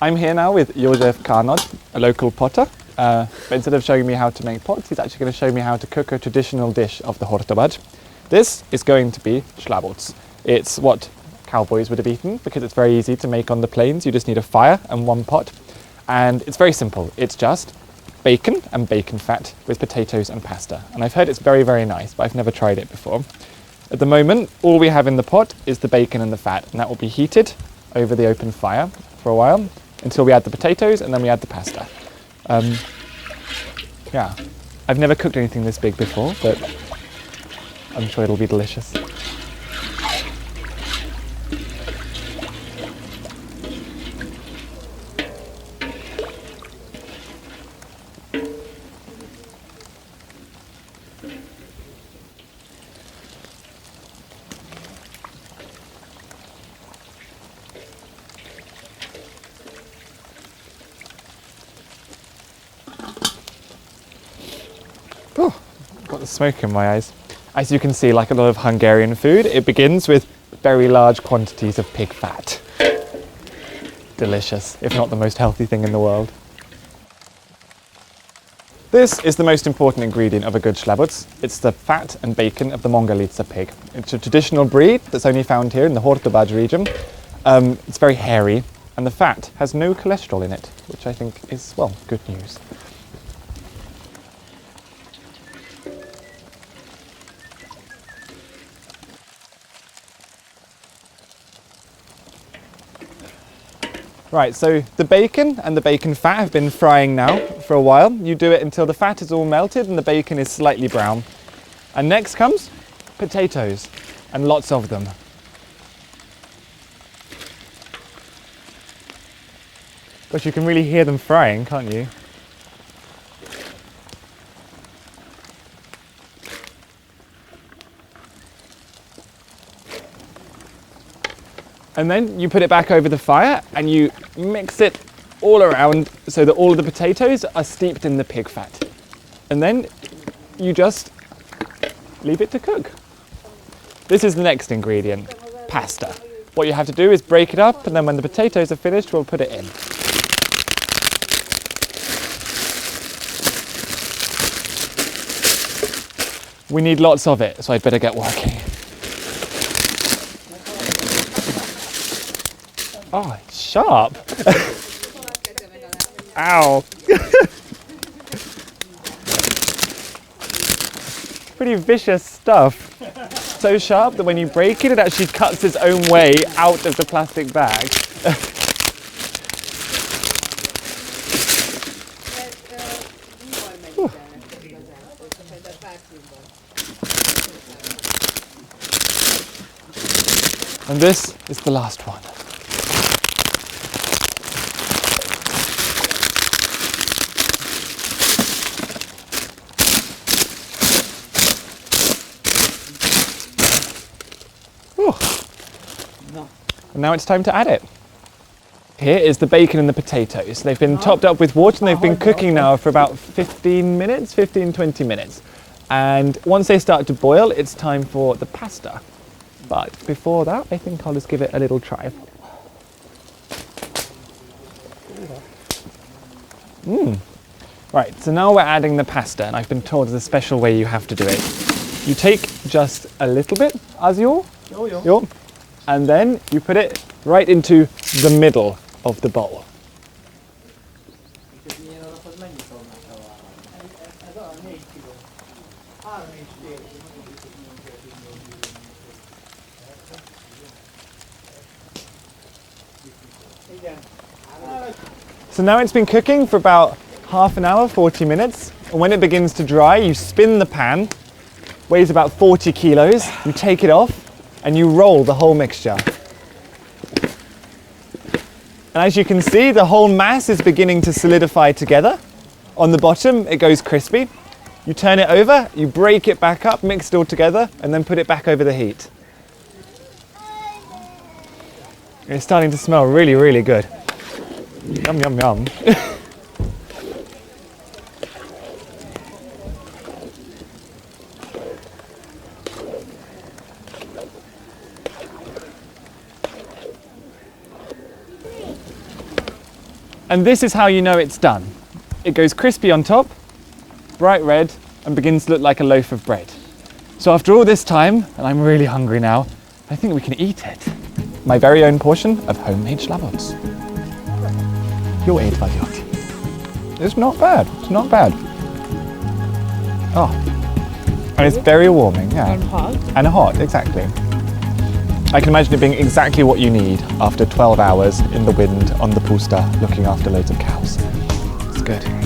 I'm here now with József Karnod, a local potter. But instead of showing me how to make pots, he's actually going to show me how to cook a traditional dish of the hortobágyi. This is going to be slambuc. It's what cowboys would have eaten because it's very easy to make on the plains. You just need a fire and one pot. And it's very simple. It's just bacon and bacon fat with potatoes and pasta. And I've heard it's very, very nice, but I've never tried it before. At the moment, all we have in the pot is the bacon and the fat, and that will be heated over the open fire for a while until we add the potatoes and then we add the pasta. Yeah, I've never cooked anything this big before, but I'm sure it'll be delicious. Oh, got the smoke in my eyes. As you can see, like a lot of Hungarian food, it begins with very large quantities of pig fat. Delicious, if not the most healthy thing in the world. This is the most important ingredient of a good slambuc. It's the fat and bacon of the Mongolica pig. It's a traditional breed that's only found here in the hortobágyi region. It's very hairy, and the fat has no cholesterol in it, which I think is, well, good news. Right, so the bacon and the bacon fat have been frying now for a while. You do it until the fat is all melted and the bacon is slightly brown. And next comes potatoes, and lots of them. Gosh, you can really hear them frying, can't you? And then you put it back over the fire and you mix it all around so that all of the potatoes are steeped in the pig fat. And then you just leave it to cook. This is the next ingredient, pasta. What you have to do is break it up, and then when the potatoes are finished, we'll put it in. We need lots of it, so I'd better get working. Oh, it's sharp. Ow. Pretty vicious stuff. So sharp that when you break it, it actually cuts its own way out of the plastic bag. And this is the last one. And now it's time to add it. Here is the bacon and the potatoes. They've been topped up with water and they've been cooking now for about 20 minutes. And once they start to boil, it's time for the pasta. But before that, I think I'll just give it a little try. Right, so now we're adding the pasta, and I've been told there's a special way you have to do it. You take just a little bit, and then you put it right into the middle of the bowl. So now it's been cooking for about half an hour, 40 minutes. And when it begins to dry, you spin the pan, weighs about 40 kilos, you take it off, and you roll the whole mixture. And as you can see, the whole mass is beginning to solidify together. On the bottom, it goes crispy. You turn it over, you break it back up, mix it all together, and then put it back over the heat. It's starting to smell really, really good. Yum, yum, yum. And this is how you know it's done. It goes crispy on top, bright red, and begins to look like a loaf of bread. So after all this time, and I'm really hungry now, I think we can eat it. My very own portion of homemade slambucs. You'll eat what you want. It's not bad, it's not bad. Oh, and it's very warming, yeah. And hot. And hot, exactly. I can imagine it being exactly what you need after 12 hours in the wind on the pusta looking after loads of cows. It's good.